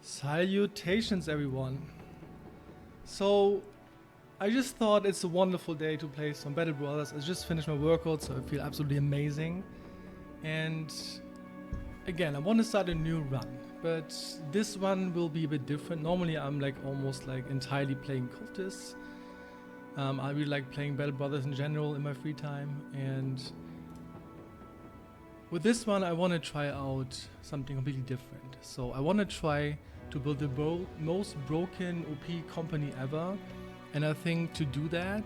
Salutations, everyone. So, I just thought it's a wonderful day to play some Battle Brothers. I just finished my workout, so I feel absolutely amazing. And again, I want to start a new run, but this one will be a bit different. Normally, I'm almost entirely playing cultists. I really like playing Battle Brothers in general in my free time, and with this one, I want to try out something completely different. So I want to try to build the most broken OP company ever. And I think to do that,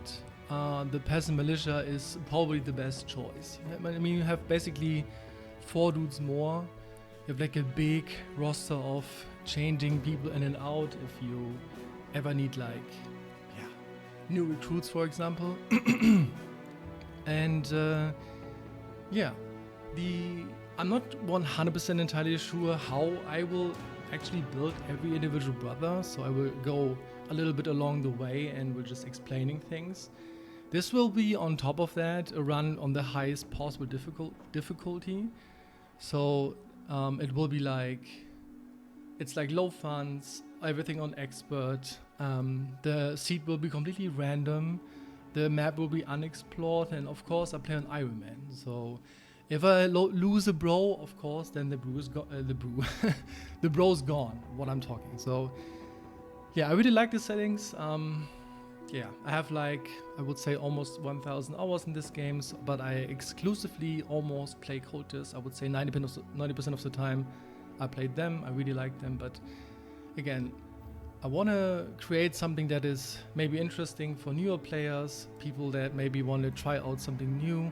the Peasant Militia is probably the best choice. I mean, you have basically 4 dudes more. You have a big roster of changing people in and out if you ever need new recruits, for example. And I'm not 100% entirely sure how I will actually build every individual brother, so I will go a little bit along the way and we're just explaining things. This will be on top of that a run on the highest possible difficulty. So it will be it's low funds, everything on expert. The seed will be completely random. The map will be unexplored, and of course I play on Ironman. So if I lose a bro, of course, then the bro's gone. What I'm talking. So yeah, I really like the settings. I have I would say almost 1,000 hours in this game, but I exclusively almost play cultists. I would say 90% of the time I played them. I really like them, but again, I want to create something that is maybe interesting for newer players, people that maybe want to try out something new,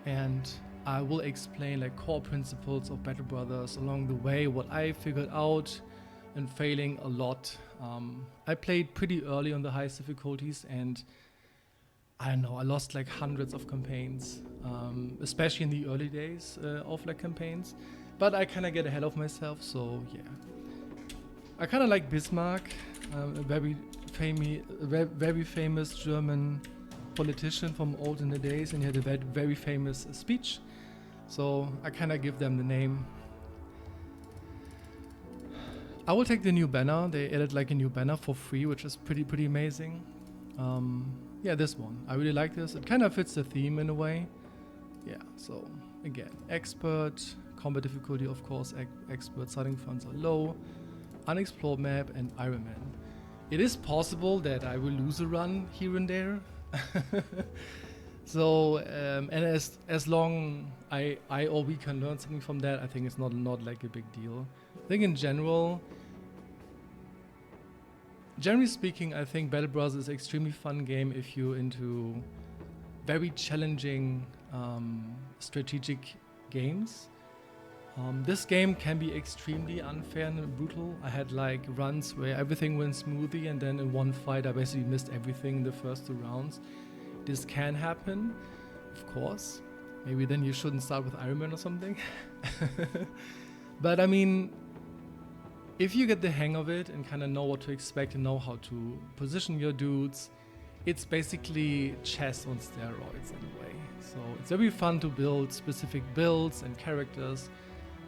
and I will explain core principles of Battle Brothers along the way, what I figured out and failing a lot. I played pretty early on the highest difficulties, and I don't know, I lost hundreds of campaigns, especially in the early days of campaigns. But I kind of get ahead of myself, so yeah. I kind of like Bismarck, a very famous German politician from old in the days, and he had a very famous speech. So I kind of give them the name. I will take the new banner. They added a new banner for free, which is pretty amazing. This one. I really like this. It kind of fits the theme in a way. Yeah, so again, expert, combat difficulty, of course, expert, starting funds are low, unexplored map, and Ironman. It is possible that I will lose a run here and there. So, and as long I or we can learn something from that, I think it's not a big deal. I think in generally speaking, I think Battle Brothers is an extremely fun game if you're into very challenging strategic games. This game can be extremely unfair and brutal. I had runs where everything went smoothly, and then in one fight I basically missed everything in the first 2 rounds. This can happen, of course. Maybe then you shouldn't start with Ironman or something. But I mean, if you get the hang of it and kind of know what to expect and know how to position your dudes, it's basically chess on steroids in a way. So it's very fun to build specific builds and characters,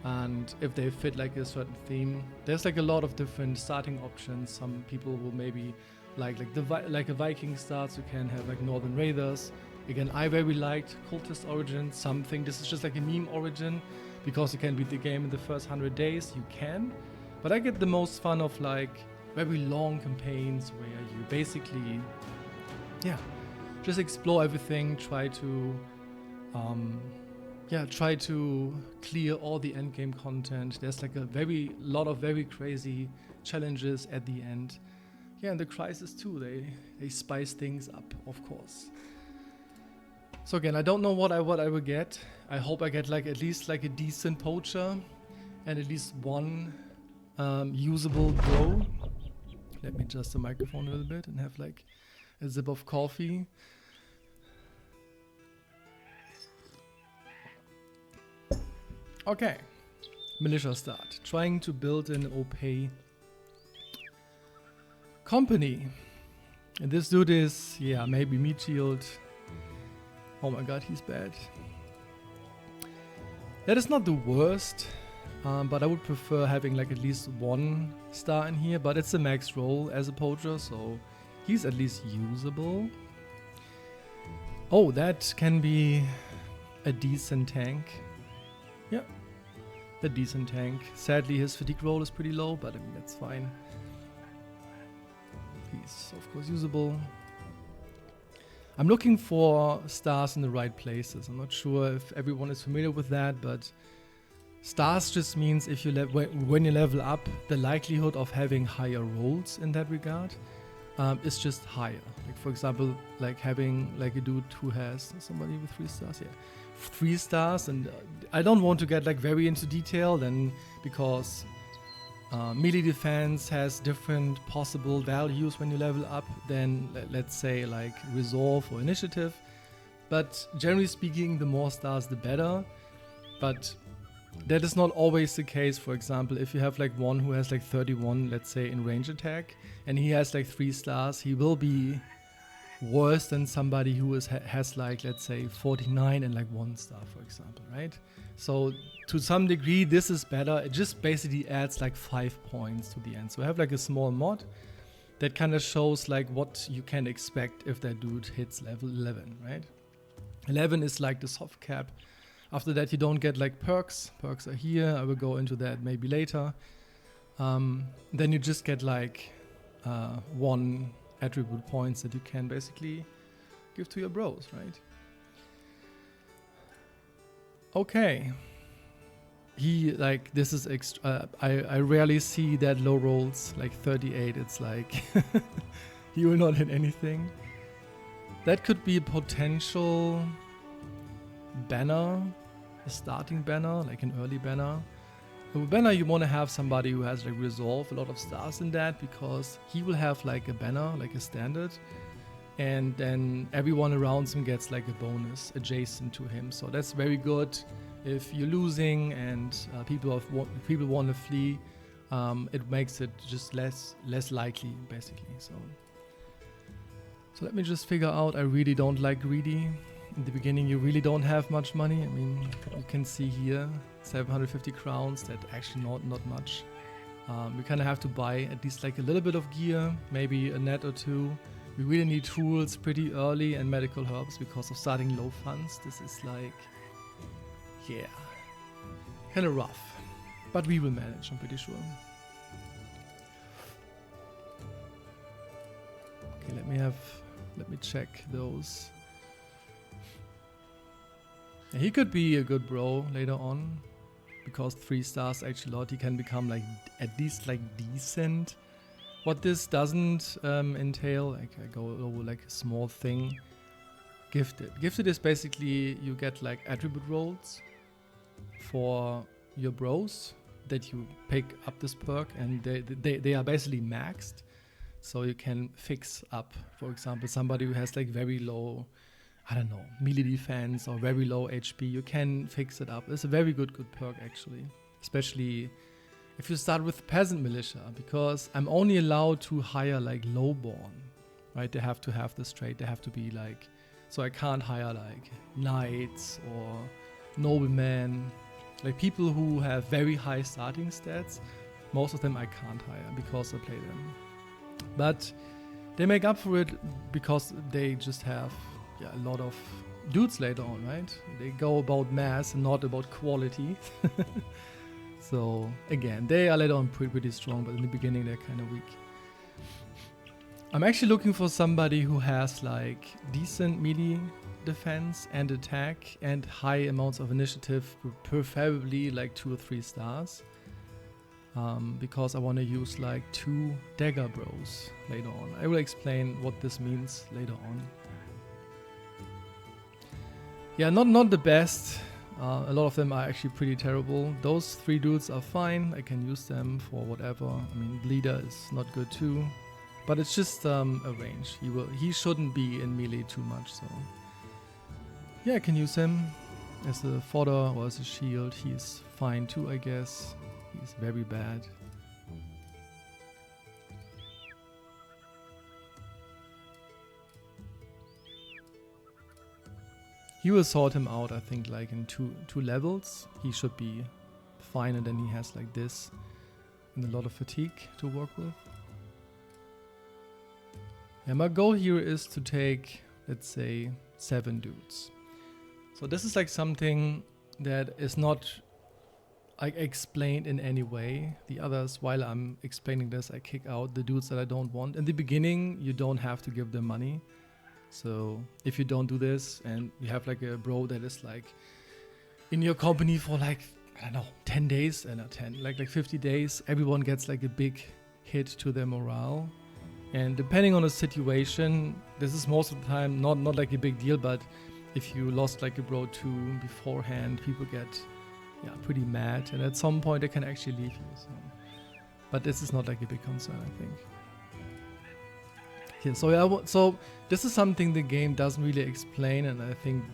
and if they fit a certain theme. There's a lot of different starting options. Some people will maybe like a Viking starts. You can have Northern Raiders. Again, I very liked Cultist Origin. Some think this is just a meme origin because you can beat the game in the first 100 days. You can, but I get the most fun of very long campaigns where you basically just explore everything, try to clear all the endgame content. There's a lot of very crazy challenges at the end. Yeah, and the crisis too, they spice things up, of course. So again, I don't know what I will get. I hope I get at least a decent poacher and at least one usable bro. Let me adjust the microphone a little bit and have a sip of coffee. Okay, militia start. Trying to build an OP company. And this dude is, maybe meat shield. Oh my god, he's bad. That is not the worst but I would prefer having like at least 1 star in here, but it's a max roll as a poacher, so he's at least usable. Oh, that can be a decent tank. Yeah, a decent tank. Sadly, his fatigue roll is pretty low, but I mean, that's fine. He's of course usable. I'm looking for stars in the right places. I'm not sure if everyone is familiar with that, but stars just means if you when you level up, the likelihood of having higher rolls in that regard is just higher. Like for example, like having like a dude who has somebody with 3 stars. Yeah, 3 stars, and I don't want to get like very into detail then, because melee defense has different possible values when you level up than let's say like resolve or initiative. But generally speaking, the more stars the better. But that is not always the case. For example, if you have like one who has like 31, let's say in range attack, and he has like 3 stars, he will be worse than somebody who has like, let's say 49 and like 1 star, for example, right? So to some degree, this is better. It just basically adds like 5 points to the end. So I have like a small mod that kind of shows like what you can expect if that dude hits level 11, right? 11 is like the soft cap. After that, you don't get like perks. Perks are here. I will go into that maybe later. Then you just get like 1 attribute points that you can basically give to your bros, right? Okay. He like this is extra. I rarely see that low rolls like 38. It's like he will not hit anything. That could be a potential banner, a starting banner, like an early banner. With a banner, you want to have somebody who has like resolve, a lot of stars in that, because he will have like a banner, like a standard, and then everyone around him gets like a bonus adjacent to him. So that's very good if you're losing and people want to flee. It makes it just less likely, basically. So let me just figure out. I really don't like greedy. In the beginning, you really don't have much money. I mean, you can see here 750 crowns. That actually not much. We kind of have to buy at least like a little bit of gear, maybe a net or 2. We really need tools pretty early and medical herbs because of starting low funds. This is like, yeah, kind of rough, but we will manage, I'm pretty sure. Okay, let me check those. Yeah, he could be a good bro later on, because 3 stars actually a lot. He can become like at least like decent. What this doesn't entail, like I go over like a small thing. Gifted. Gifted is basically you get like attribute rolls for your bros that you pick up this perk, and they are basically maxed. So you can fix up, for example, somebody who has like very low, I don't know, melee defense or very low HP. You can fix it up. It's a very good perk actually, especially if you start with Peasant Militia, because I'm only allowed to hire like lowborn, right? They have to have this trait. They have to be like, so I can't hire like knights or noblemen, like people who have very high starting stats. Most of them I can't hire because I play them. But they make up for it because they just have a lot of dudes later on, right? They go about mass and not about quality. So again, they are later on pretty strong, but in the beginning they're kind of weak. I'm actually looking for somebody who has like decent melee defense and attack and high amounts of initiative, preferably like 2 or 3 stars. Because I want to use like 2 dagger bros later on. I will explain what this means later on. Yeah, not the best. A lot of them are actually pretty terrible. Those 3 dudes are fine. I can use them for whatever. I mean, Bleeder is not good too. But it's just a range. He shouldn't be in melee too much, so yeah, I can use him as a fodder or as a shield. He's fine too, I guess. He's very bad. He will sort him out, I think, like in two levels. He should be fine, and then he has like this and a lot of fatigue to work with. And my goal here is to take, let's say, 7 dudes. So this is like something that is not like explained in any way. The others, while I'm explaining this, I kick out the dudes that I don't want. In the beginning, you don't have to give them money. So if you don't do this and you have like a bro that is like in your company for like, I don't know, 10 days, not 10, like 50 days, everyone gets like a big hit to their morale. And depending on the situation, this is most of the time not like a big deal, but if you lost like a bro 2 beforehand, people get pretty mad, and at some point they can actually leave you. So. But this is not like a big concern, I think. Yeah, so this is something the game doesn't really explain, and I think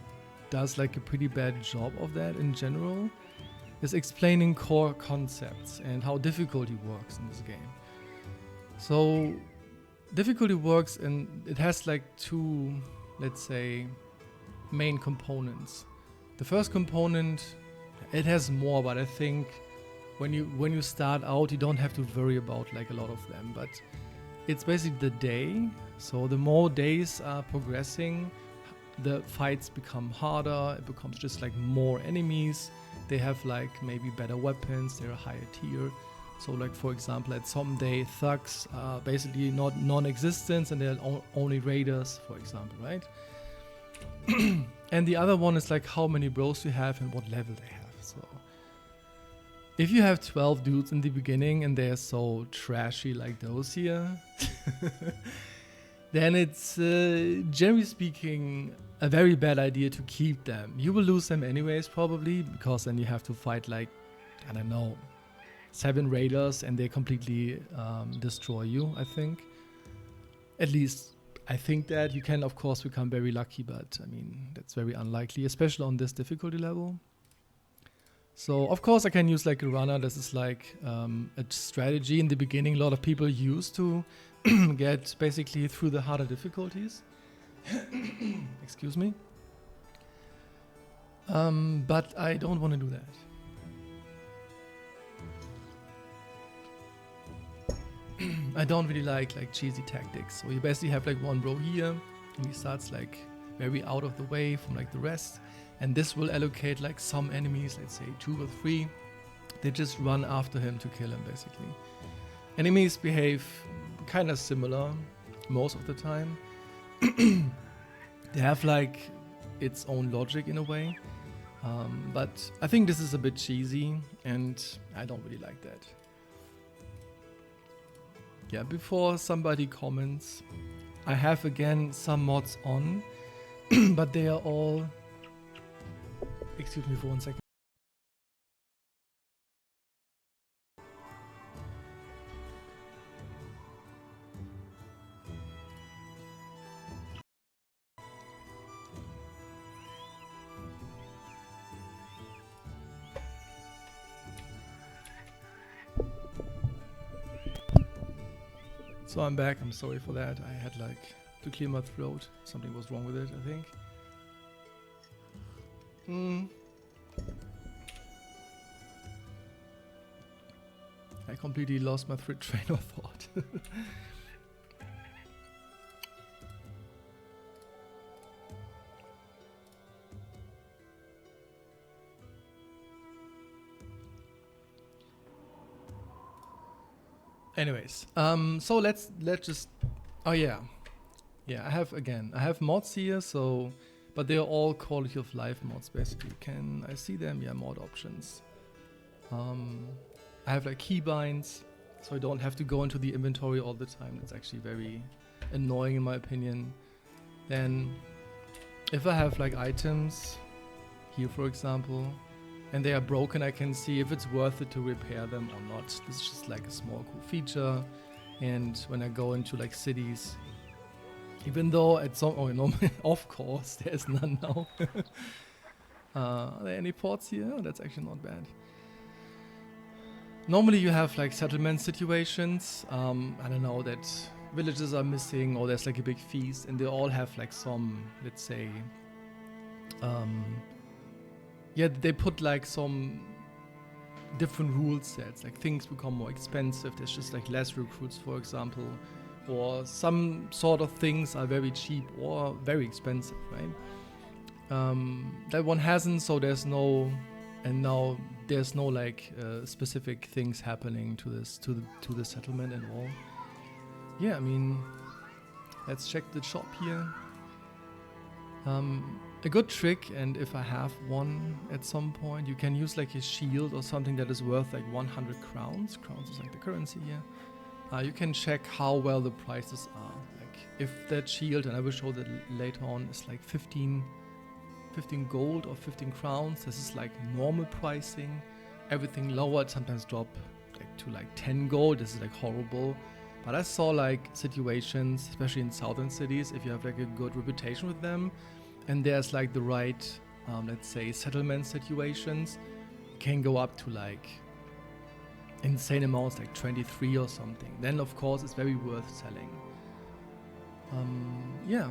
does like a pretty bad job of that in general, is explaining core concepts and how difficulty works in this game. So difficulty works, and it has like 2, let's say, main components. The first component, it has more, but I think when you start out, you don't have to worry about like a lot of them. But it's basically the day. So the more days are progressing, the fights become harder. It becomes just like more enemies. They have like maybe better weapons. They're a higher tier. So like, for example, at some day, thugs are basically not non-existent, and they're only raiders, for example, right? And the other one is like how many bros you have and what level they have. So if you have 12 dudes in the beginning and they're so trashy like those here, then it's, generally speaking, a very bad idea to keep them. You will lose them anyways, probably, because then you have to fight like, I don't know, 7 raiders and they completely destroy you, I think. At least I think that. You can, of course, become very lucky, but I mean, that's very unlikely, especially on this difficulty level. So, of course, I can use like a runner. This is like a strategy in the beginning. A lot of people used to get basically through the harder difficulties. Excuse me. But I don't want to do that. I don't really like cheesy tactics. So you basically have like one bro here, and he starts like very out of the way from like the rest. And this will allocate like some enemies, let's say 2 or 3. They just run after him to kill him, basically. Enemies behave kind of similar most of the time. They have like its own logic in a way. But I think this is a bit cheesy, and I don't really like that. Yeah, before somebody comments, I have again some mods on, but they are all... Excuse me for 1 second. So I'm back, I'm sorry for that. I had like to clear my throat. Something was wrong with it, I think. I completely lost my train of thought. Anyways, so let's just, I have mods here, so, but they are all quality of life mods basically. Can I see them? Yeah, mod options. I have like keybinds, so I don't have to go into the inventory all the time. That's actually very annoying in my opinion. Then if I have like items here, for example, and they are broken, I can see if it's worth it to repair them or not. This is just like a small cool feature. And when I go into like cities, even though at some, of course, there's none now. Are there any ports here? Oh, that's actually not bad. Normally you have like settlement situations. I don't know, that villages are missing or there's like a big feast, and they all have like some, let's say, they put like some different rule sets, like things become more expensive, there's just like less recruits, for example, or some sort of things are very cheap or very expensive, right? That one hasn't, so there's no, and now there's no like specific things happening to this, to the settlement and all. Yeah, I mean, let's check the shop here. A good trick, and if I have one at some point, you can use like a shield or something that is worth like 100 crowns. Crowns is like the currency here. You can check how well the prices are. Like if that shield, and I will show that later on, is like 15 gold or 15 crowns. This is like normal pricing. Everything lower, it sometimes drop like to like 10 gold. This is like horrible. But I saw like situations, especially in southern cities, if you have like a good reputation with them, and there's like the right, let's say, settlement situations, it can go up to like insane amounts, like 23 or something. Then of course it's very worth selling. Yeah.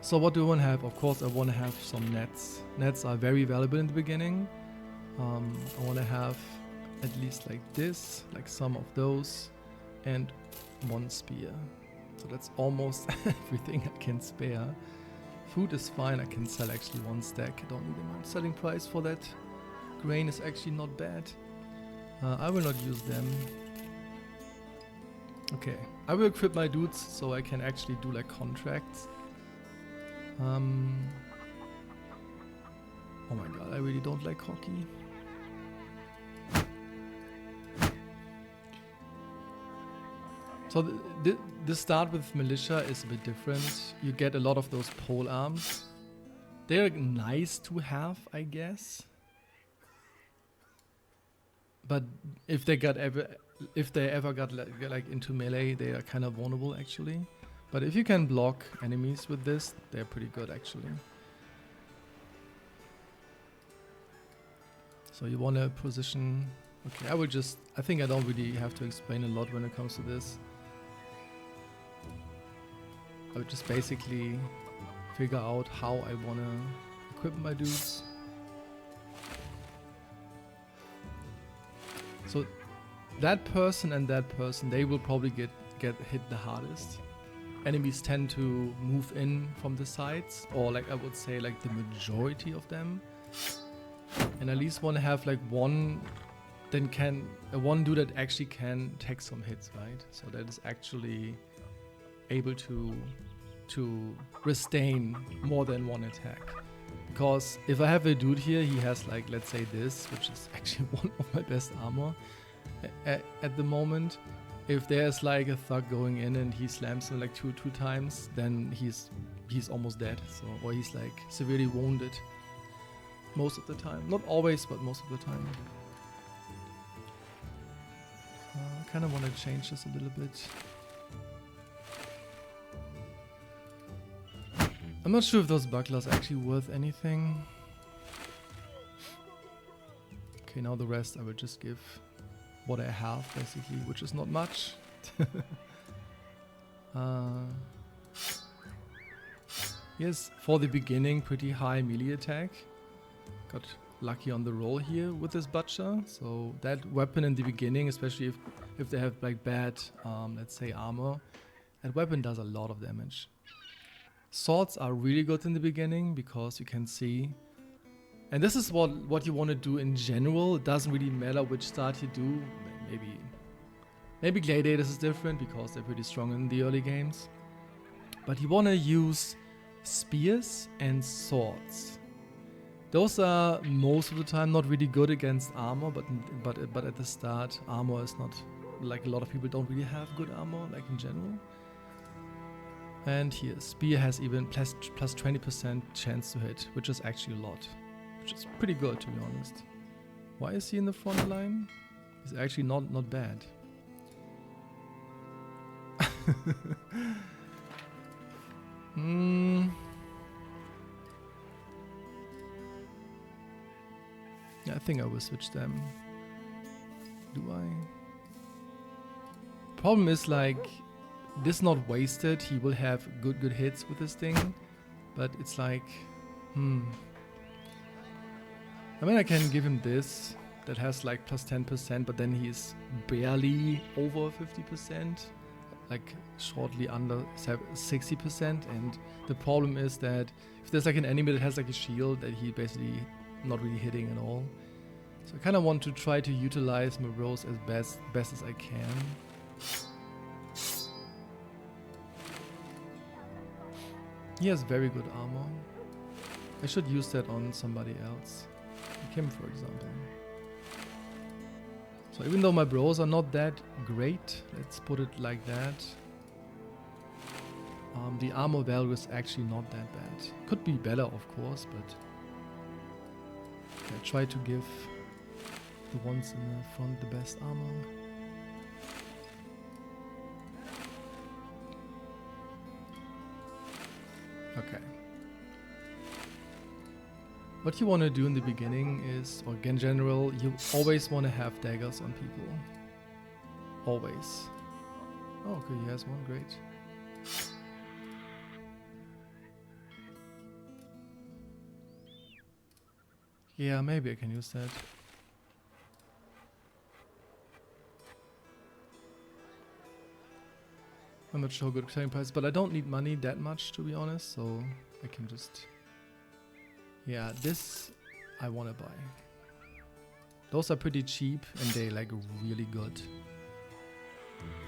So what do I want to have? Of course I want to have some nets. Nets are very valuable in the beginning. I want to have at least like this, like some of those, and one spear. So that's almost everything I can spare. Food is fine, I can sell actually one stack. I don't need a much selling price for that. Grain is actually not bad. I will not use them. Okay, I will equip my dudes so I can actually do like contracts. Oh my god, I really don't like hockey. So the start with militia is a bit different. You get a lot of those pole arms. They're nice to have, I guess. But if they ever got like into melee, they are kind of vulnerable actually. But if you can block enemies with this, they're pretty good actually. So you want to position. Okay, I think I don't really have to explain a lot when it comes to this. I would just basically figure out how I want to equip my dudes. So that person and that person, they will probably get hit the hardest. Enemies tend to move in from the sides, or like I would say like the majority of them. And at least want to have like one dude that actually can take some hits, right? So that is actually able to sustain more than one attack. Because if I have a dude here, he has like, let's say this, which is actually one of my best armor at the moment. If there's like a thug going in and he slams him like two times, then he's almost dead. So, or he's like severely wounded most of the time. Not always, but most of the time. I kind of want to change this a little bit. I'm not sure if those bucklers are actually worth anything. Okay, now the rest I will just give what I have, basically, which is not much. Yes, for the beginning, pretty high melee attack. Got lucky on the roll here with this butcher. So that weapon in the beginning, especially if they have like bad, let's say, armor, that weapon does a lot of damage. Swords are really good in the beginning because you can see, and this is what you want to do in general. It doesn't really matter which start you do. Maybe gladiators is different because they're pretty strong in the early games. But you want to use spears and swords. Those are most of the time not really good against armor, but at the start armor is not, like, a lot of people don't really have good armor, like in general. And here, spear has even plus 20% chance to hit, which is actually a lot. Which is pretty good, to be honest. Why is he in the front line? He's actually not bad. Yeah, I think I will switch them. Do I? Problem is, like, this not wasted. He will have good hits with this thing, but it's like, I mean, I can give him this, that has like plus 10%, but then he's barely over 50%, like shortly under 60%. And the problem is that if there's like an enemy that has like a shield, that he basically not really hitting at all. So I kind of want to try to utilize my bros as best as I can. He has very good armor. I should use that on somebody else. Like him, for example. So even though my bros are not that great, let's put it like that, the armor value is actually not that bad. Could be better, of course, but I try to give the ones in the front the best armor. Okay. What you want to do in the beginning is, or in general, you always want to have daggers on people. Always. Oh, okay, he has one, great. Yeah, maybe I can use that. I'm not sure good selling price, but I don't need money that much, to be honest, so I can just... Yeah, this I want to buy. Those are pretty cheap and they like really good.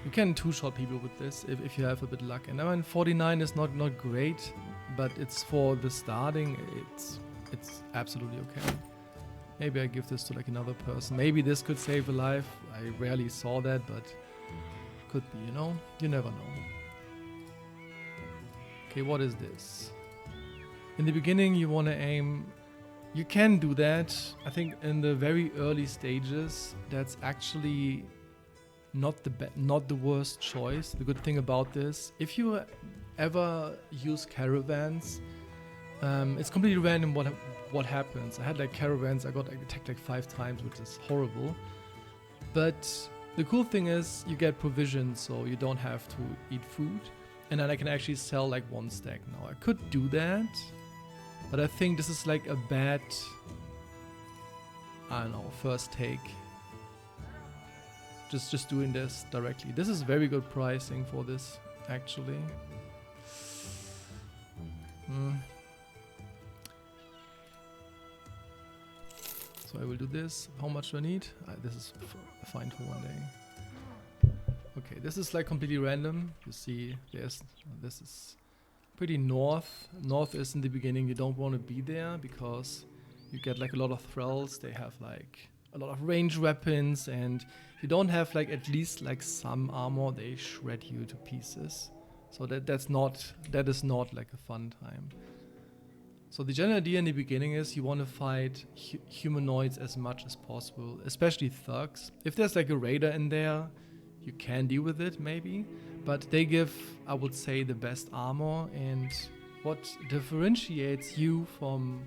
You can two-shot people with this if you have a bit of luck. And I mean, 49 is not great, but it's for the starting, it's absolutely okay. Maybe I give this to like another person. Maybe this could save a life. I rarely saw that, but could be, you know? You never know. Okay, what is this? In the beginning, you want to aim... You can do that. I think in the very early stages, that's actually not the worst choice. The good thing about this, if you ever use caravans, it's completely random what happens. I had like caravans, I got attacked like 5 times, which is horrible. But the cool thing is you get provisions, so you don't have to eat food. And then I can actually sell like 1 stack now. I could do that, but I think this is like a bad, I don't know, first take. Just doing this directly. This is very good pricing for this, actually. So I will do this. How much do I need? This is fine for 1 day. Okay, this is like completely random. You see, this is pretty north. North is in the beginning. You don't want to be there because you get like a lot of thralls. They have like a lot of range weapons, and if you don't have like at least like some armor, they shred you to pieces. So that is not like a fun time. So the general idea in the beginning is you want to fight humanoids as much as possible, especially thugs. If there's like a raider in there, you can deal with it maybe, but they give, I would say, the best armor. And what differentiates you from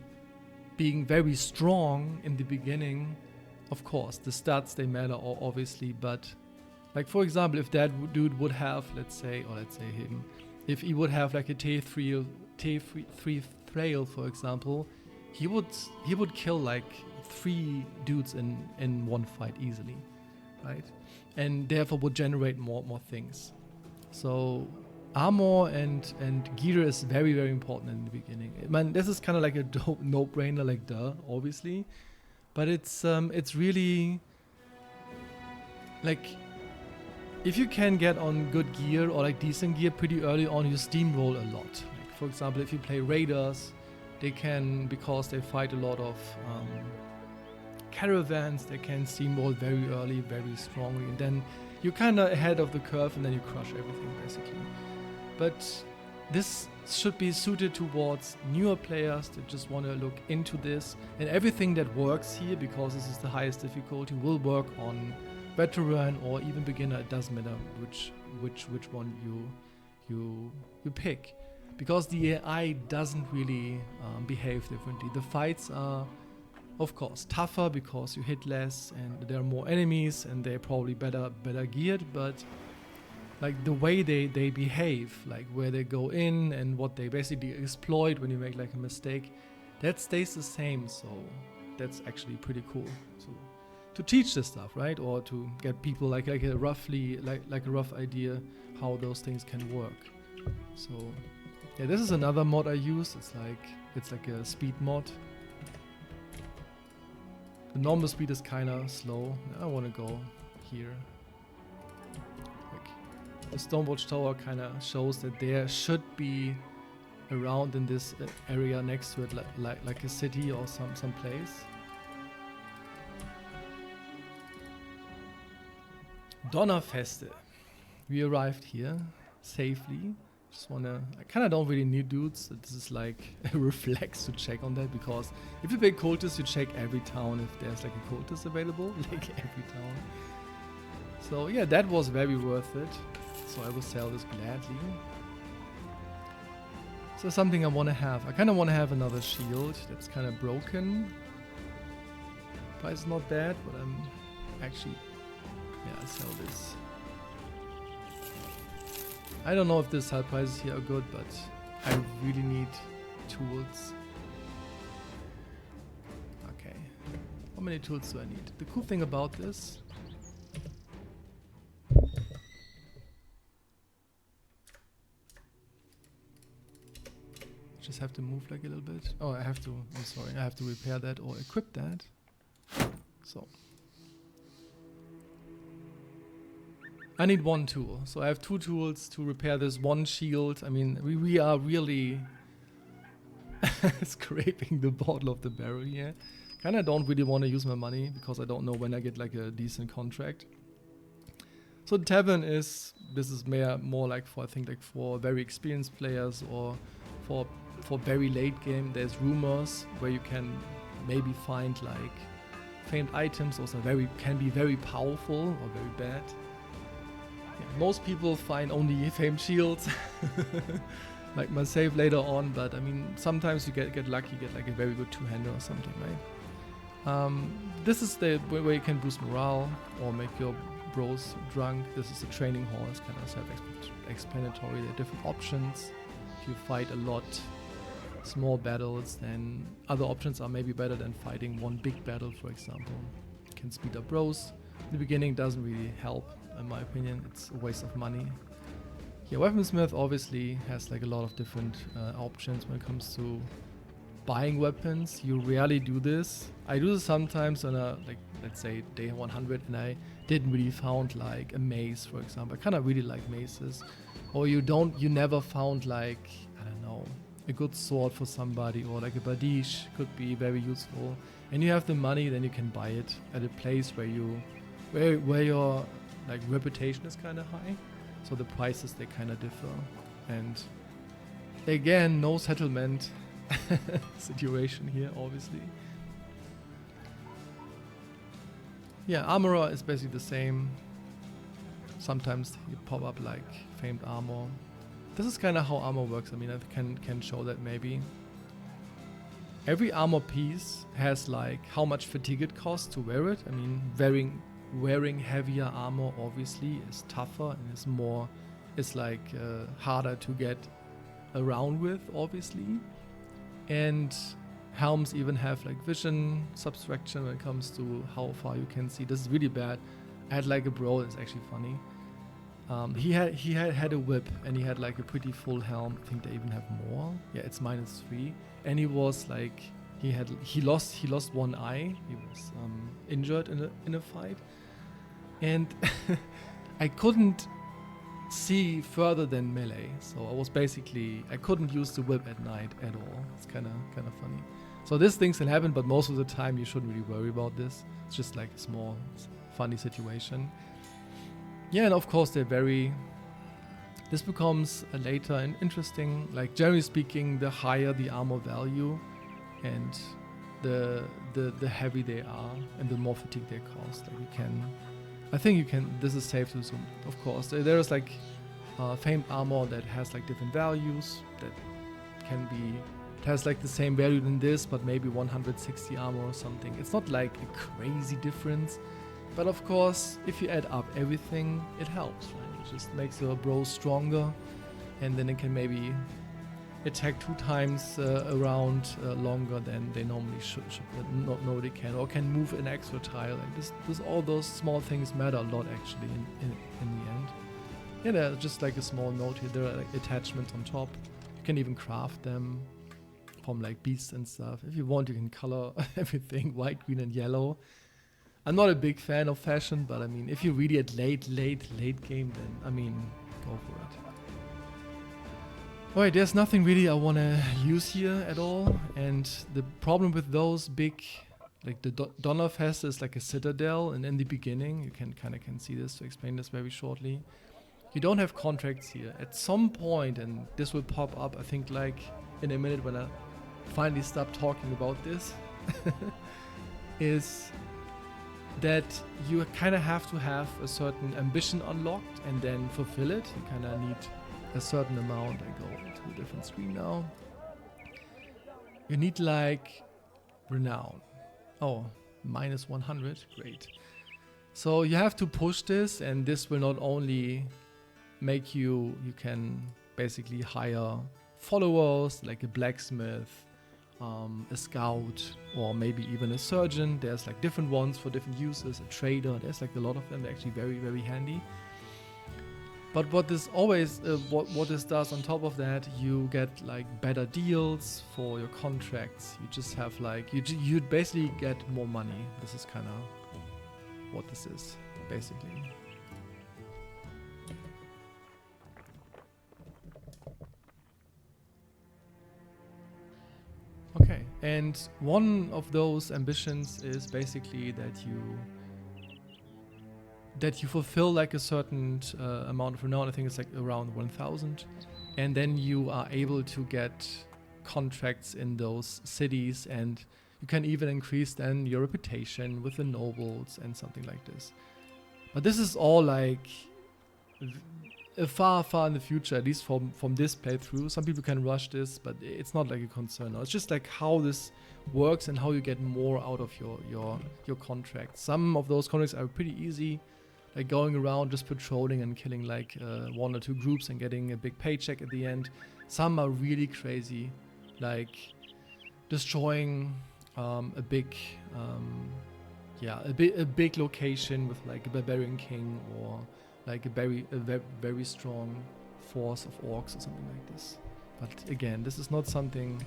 being very strong in the beginning, of course, the stats, they matter obviously, but like for example, if that dude would have, let's say him, if he would have like a T3 Thrail, for example, he would kill like 3 dudes in one fight easily, right? And therefore would generate more things. So armor and gear is very, very important in the beginning. Man, this is kind of like a no-brainer, like duh, obviously, but it's really like, if you can get on good gear or like decent gear pretty early on, you steamroll a lot. Like for example, if you play raiders, they can, because they fight a lot of caravans, they can steamroll very early, very strongly, and then you're kind of ahead of the curve, and then you crush everything basically. But this should be suited towards newer players that just want to look into this, and everything that works here, because this is the highest difficulty, will work on veteran or even beginner. It doesn't matter which one you pick, because the AI doesn't really behave differently. The fights are, of course, tougher because you hit less and there are more enemies and they're probably better geared, but like the way they behave, like where they go in and what they basically exploit when you make like a mistake, that stays the same. So that's actually pretty cool. So teach this stuff, right? Or to get people like a rough idea how those things can work. So yeah, this is another mod I use. It's like a speed mod. The normal speed is kind of slow. I want to go here. Like the stone watchtower kind of shows that there should be around in this area next to it like a city or some place. Donnerfeste. We arrived here safely. I kind of don't really need dudes. This is like a reflex to check on that, because if you play cultists, you check every town if there's like a cultist available, like every town. So yeah, that was very worth it. So I will sell this gladly. So something I want to have. I kind of want to have another shield that's kind of broken. Price is not bad, but I'm actually, yeah, I'll sell this. I don't know if the sell prices here are good, but I really need tools. Okay. How many tools do I need? The cool thing about this, just have to move like a little bit. Oh, I'm sorry, I have to repair that or equip that. So. I need one tool. So I have 2 tools to repair this one shield. I mean, we are really scraping the bottom of the barrel here. Kinda don't really want to use my money because I don't know when I get like a decent contract. So the tavern this is more like for, I think, like for very experienced players or for very late game. There's rumors where you can maybe find like famed items, also can be very powerful or very bad. Yeah, most people find only famed shields, like my save later on, but I mean, sometimes you get lucky, get like a very good two-hander or something, right? This is the way you can boost morale or make your bros drunk. This is a training hall, it's kind of self-explanatory. There are different options. If you fight a lot small battles, then other options are maybe better than fighting one big battle, for example. You can speed up bros. In the beginning doesn't really help, in my opinion. It's a waste of money. Yeah, Weaponsmith obviously has like a lot of different options when it comes to buying weapons. You rarely do this. I do this sometimes on a, like, let's say day 100, and I didn't really found like a mace, for example. I kind of really like maces. Or you never found like, I don't know, a good sword for somebody, or like a bardiche could be very useful. And you have the money, then you can buy it at a place where your like reputation is kind of high. So the prices, they kind of differ. And again, no settlement situation here, obviously. Yeah, armorer is basically the same. Sometimes you pop up like famed armor. This is kind of how armor works. I mean, I can show that maybe. Every armor piece has like how much fatigue it costs to wear it. I mean, wearing heavier armor obviously is tougher and it's like harder to get around with, obviously. And helms even have like vision subtraction when it comes to how far you can see. This is really bad. I had like a bro, it's actually funny. He had a whip and he had like a pretty full helm. I think they even have more. Yeah, it's -3. And he was like, he lost one eye. He was injured in a fight. And I couldn't see further than melee. So I couldn't use the whip at night at all. It's kind of funny. So these things can happen, but most of the time you shouldn't really worry about this. It's just like a small funny situation. Yeah, and of course this becomes later and interesting. Like generally speaking, the higher the armor value and the heavy they are and the more fatigue they cost. Like this is safe to assume, of course. There is like famed armor that has like different values that it has like the same value than this, but maybe 160 armor or something. It's not like a crazy difference. But of course, if you add up everything, it helps, right? It just makes your bro stronger, and then it can maybe attack 2 times around longer than they normally should no they can, or can move an extra tile. Like this all those small things matter a lot actually in the end. Yeah, they're just like a small note here. There are like attachments on top. You can even craft them from like beasts and stuff. If you want, you can color everything white, green and yellow. I'm not a big fan of fashion, but I mean, if you're really at late game, then I mean, go for it. Alright, there's nothing really I want to use here at all, and the problem with those big, like the Donnerfest is like a citadel, and in the beginning, you can see this to explain this very shortly. You don't have contracts here. At some point, and this will pop up, I think like in a minute when I finally stop talking about this, is that you kind of have to have a certain ambition unlocked and then fulfill it. You kind of need a certain amount. I go to a different screen now. You need like renown. Oh, minus 100, great. So you have to push this, and this will not only make you can basically hire followers like a blacksmith, a scout, or maybe even a surgeon. There's like different ones for different uses, a trader. There's like a lot of them. They're actually very, very handy. But what this always, what this does on top of that, you get like better deals for your contracts. You just have like, you basically get more money. This is kind of what this is, basically. Okay, and one of those ambitions is basically that you fulfill like a certain amount of renown. I think it's like around 1,000, and then you are able to get contracts in those cities, and you can even increase then your reputation with the nobles and something like this. But this is all like far in the future, at least from this playthrough. Some people can rush this, but it's not like a concern. It's just like how this works and how you get more out of your contracts. Some of those contracts are pretty easy, like going around just patrolling and killing like 1 or 2 groups and getting a big paycheck at the end. Some are really crazy, like destroying a big location with like a barbarian king, or like a very strong force of orcs or something like this. But again, this is not something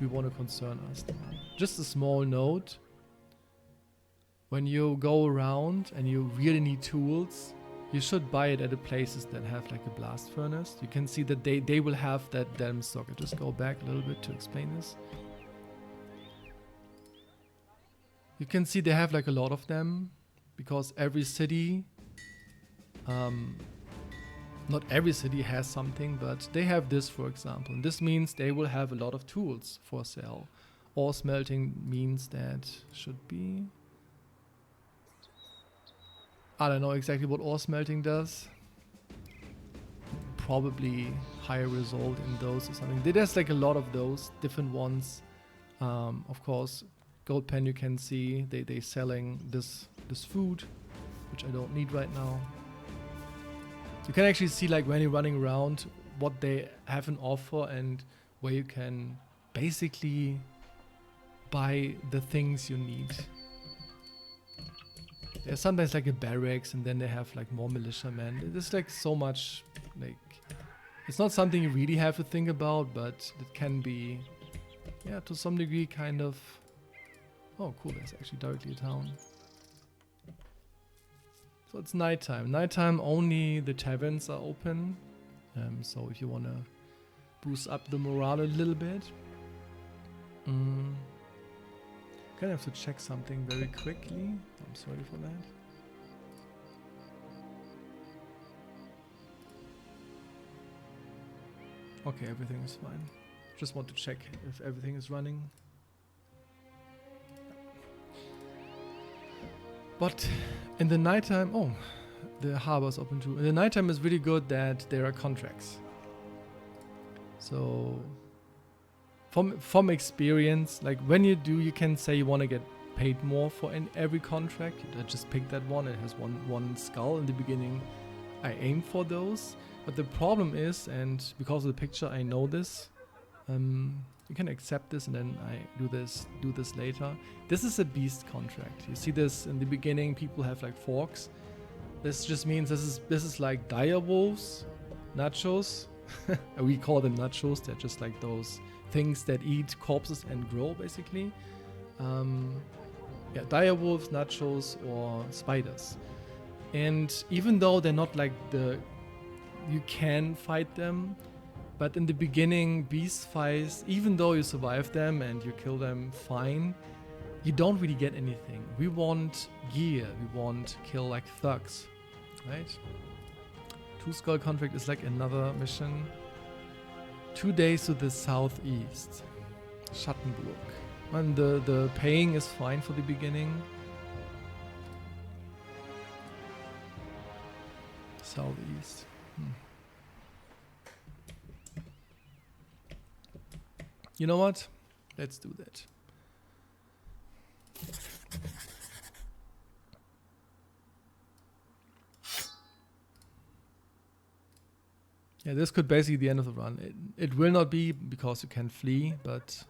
we want to concern us about. Just a small note: when you go around and you really need tools, you should buy it at the places that have like a blast furnace. You can see that they will have that damn stock. I just go back a little bit to explain this. You can see they have like a lot of them, because every city, not every city has something, but they have this, for example. And this means they will have a lot of tools for sale. Ore smelting means that should be... I don't know exactly what ore smelting does. Probably higher result in those or something. There's like a lot of those different ones. Of course, Gold Pen, you can see they selling this food, which I don't need right now. You can actually see like when you're running around what they have an offer and where you can basically buy the things you need. There's sometimes like a barracks, and then they have like more militiamen. There's like so much, like, it's not something you really have to think about, but it can be, yeah, to some degree kind of... Oh cool, there's actually directly a town. So it's nighttime. Nighttime only the taverns are open. So if you want to boost up the morale a little bit. Gonna have to check something very quickly. I'm sorry for that. Okay, everything is fine. Just want to check if everything is running. But in the nighttime, oh, the harbor's open too. In the nighttime is really good that there are contracts. So from experience, like when you do, you can say you want to get paid more for every contract. I just picked that one. It has one skull in the beginning. I aim for those, but the problem is, and because of the picture I know this, You can accept this, and then I do this later. This is a beast contract. You see this in the beginning. People have like forks. This just means this is like dire wolves, nachos. We call them nachos. They're just like those things that eat corpses and grow, basically. Yeah, dire wolves, nachos, or spiders. And even though they're not like you can fight them. But in the beginning, beast fights, even though you survive them and you kill them fine, you don't really get anything. We want gear, we want kill like thugs, right? 2 skull contract is like another mission. 2 days to the southeast, Schattenburg. And the paying is fine for the beginning. Southeast. You know what? Let's do that. Yeah, this could basically be the end of the run. It will not be because you can flee, but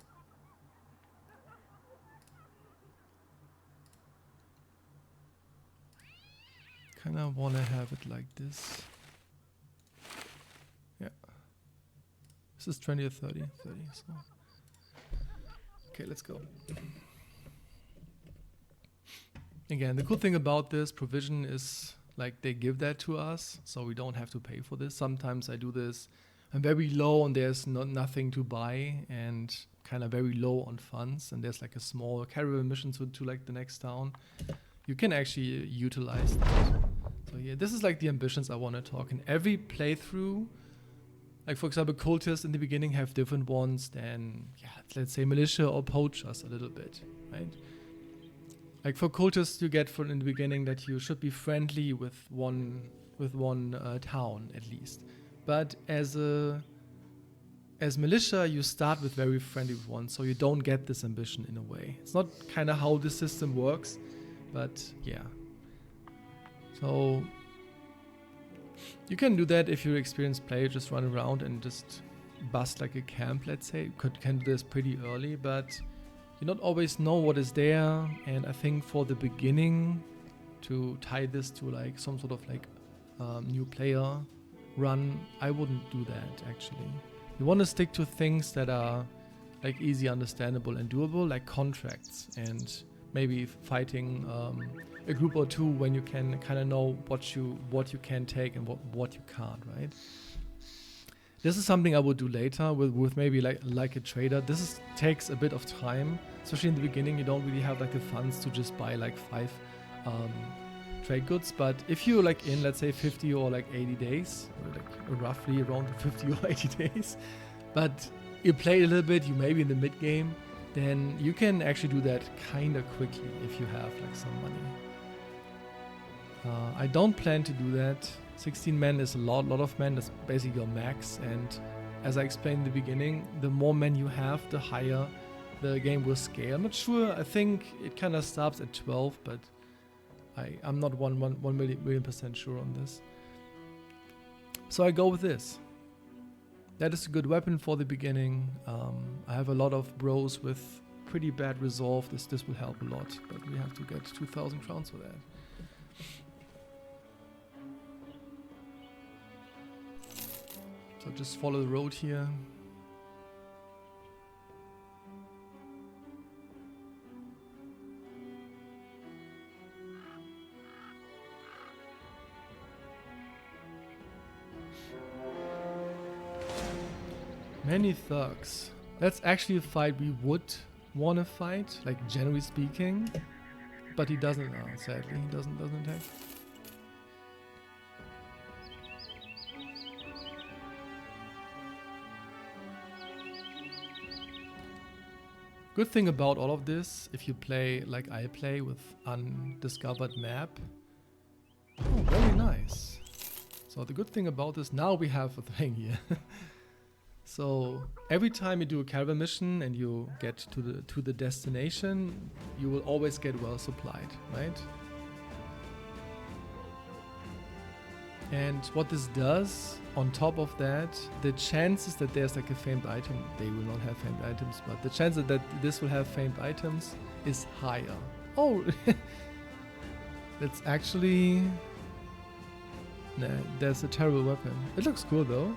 kind of want to have it like this. Yeah. This is 20 or 30. 30, so. Okay, let's go. Again, the cool thing about this provision is like they give that to us, so we don't have to pay for this. Sometimes I do this, I'm very low and there's nothing to buy and kind of very low on funds, and there's like a small caravan mission to like the next town. You can actually utilize that. So yeah, this is like the ambitions I want to talk. In every playthrough, like for example, cultists in the beginning have different ones than, yeah, let's say militia or poachers a little bit, right? Like for cultists, you get from in the beginning that you should be friendly with one town at least. But as militia, you start with very friendly with one, so you don't get this ambition in a way. It's not kind of how the system works, but yeah. So you can do that if you're an experienced player, just run around and just bust like a camp, let's say. You can do this pretty early, but you not always know what is there. And I think for the beginning, to tie this to like some sort of like new player run, I wouldn't do that actually. You want to stick to things that are like easy, understandable and doable, like contracts, and maybe fighting a group or two when you can kind of know what you can take and what you can't, right? This is something I would do later with maybe like a trader. This takes a bit of time, especially in the beginning. You don't really have like the funds to just buy like 5 trade goods. But if you're like in, let's say 50 or like 80 days, or like roughly around 50 or 80 days, but you play a little bit, you maybe in the mid game, then you can actually do that kind of quickly if you have like some money. I don't plan to do that. 16 men is a lot of men. That's basically your max. And as I explained in the beginning, the more men you have, the higher the game will scale. I'm not sure. I think it kind of stops at 12, but I'm not 1 million% sure on this. So I go with this. That is a good weapon for the beginning. I have a lot of bros with pretty bad resolve. This will help a lot, but we have to get 2,000 crowns for that. So just follow the road here. Many thugs. That's actually a fight we would want to fight, like generally speaking. But he doesn't, sadly, he doesn't attack. Good thing about all of this, if you play like I play with undiscovered map. Oh, very nice. So the good thing about this, now we have a thing here. So every time you do a caravan mission and you get to the destination, you will always get well supplied, right? And what this does, on top of that, the chances that there's like a famed item, they will not have famed items, but the chance that this will have famed items is higher. Oh, that's actually... Nah, there's a terrible weapon. It looks cool though.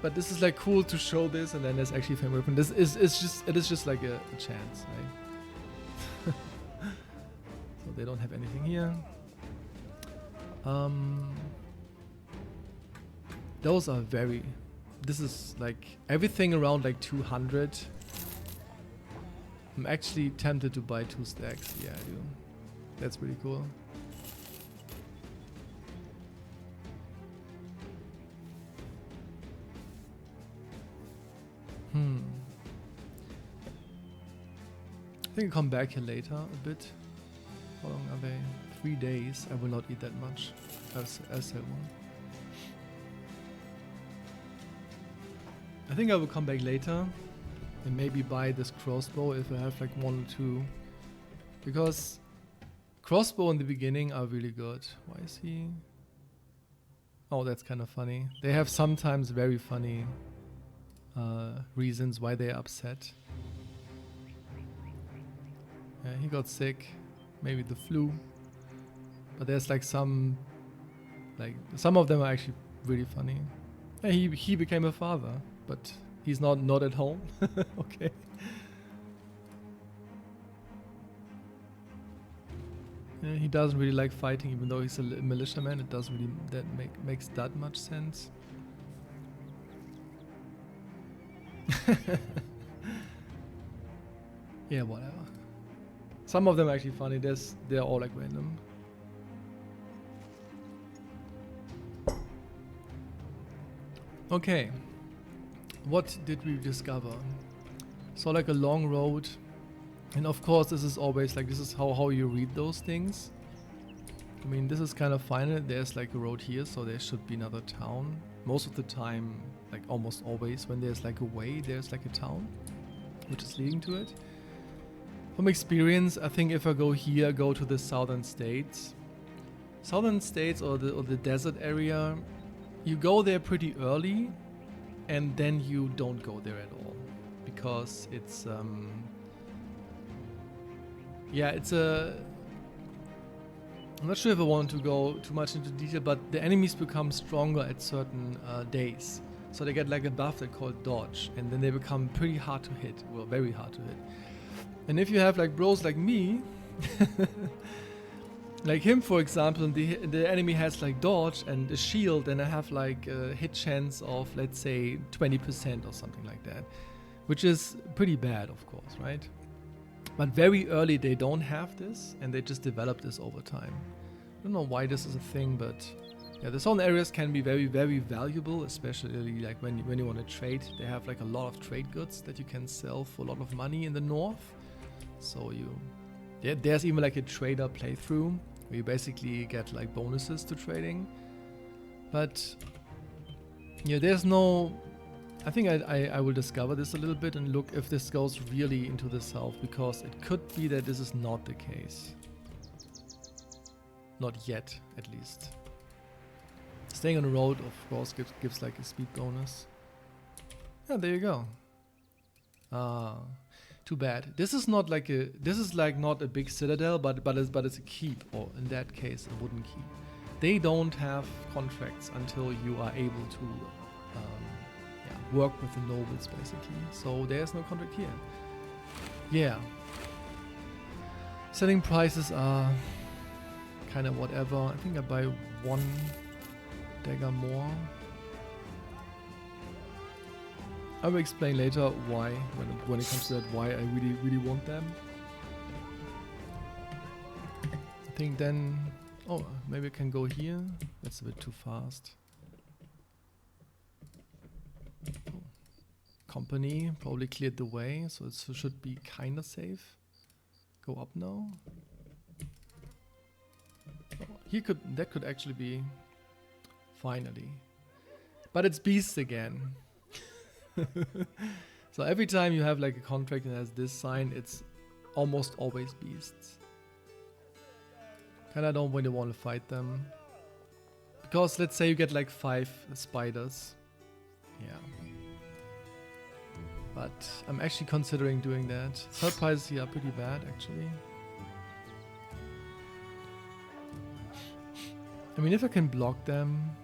But this is like cool to show this, and then there's actually a famed weapon. It is just like a chance, right? So they don't have anything here. Those are very... This is like everything around like 200. I'm actually tempted to buy 2 stacks. Yeah, I do. That's pretty cool. I think I'll come back here later a bit. How long are they? 3 days. I will not eat that much as S.1. I think I will come back later and maybe buy this crossbow if I have like 1 or 2. Because crossbow in the beginning are really good. Why is he... Oh, that's kind of funny. They have sometimes very funny reasons why they're upset. Yeah, he got sick. Maybe the flu. But there's like some of them are actually really funny. Yeah, he became a father, but he's not at home. Okay. Yeah, he doesn't really like fighting, even though he's a militiaman. It doesn't really makes that much sense. Yeah, whatever. Some of them are actually funny. They're all like random. Okay. What did we discover? So like a long road. And of course this is always like, this is how you read those things. I mean, this is kind of final. There's like a road here, so there should be another town. Most of the time, like almost always, when there's like a way, there's like a town which is leading to it. From experience, I think if I go here, go to the southern states or the desert area, you go there pretty early and then you don't go there at all, because it's I'm not sure if I want to go too much into detail, but the enemies become stronger at certain days. So they get like a buff that's called dodge, and then they become pretty hard to hit, well, very hard to hit. And if you have like bros like me, like him for example, and the enemy has like dodge and a shield, and I have like a hit chance of, let's say, 20% or something like that, which is pretty bad, of course, right? But very early they don't have this, and they just develop this over time. I don't know why this is a thing, but yeah, the zone areas can be very, very valuable, especially like when you want to trade. They have like a lot of trade goods that you can sell for a lot of money in the north. So there's even like a trader playthrough where you basically get like bonuses to trading. But yeah, there's no... I think I will discover this a little bit and look if this goes really into the south, because it could be that this is not the case. Not yet, at least. Staying on the road, of course, gives like a speed bonus. Yeah, there you go. Too bad. This is not like not a big citadel, but it's a keep, or in that case, a wooden keep. They don't have contracts until you are able to work with the nobles, basically. So there's no contract here. Yeah. Selling prices are kind of whatever. I think I buy 1 dagger more. I will explain later why, when it comes to that, why I really want them. I think then... Oh, maybe I can go here. That's a bit too fast. Oh. Company probably cleared the way, so it should be kind of safe. Go up now. Oh, that could actually be... Finally. But it's beasts again. So every time you have like a contract and has this sign, it's almost always beasts. Kinda don't really want to fight them, Because let's say you get like 5 spiders. Yeah. But I'm actually considering doing that. Third prices here are pretty bad, actually. I mean, if I can block them...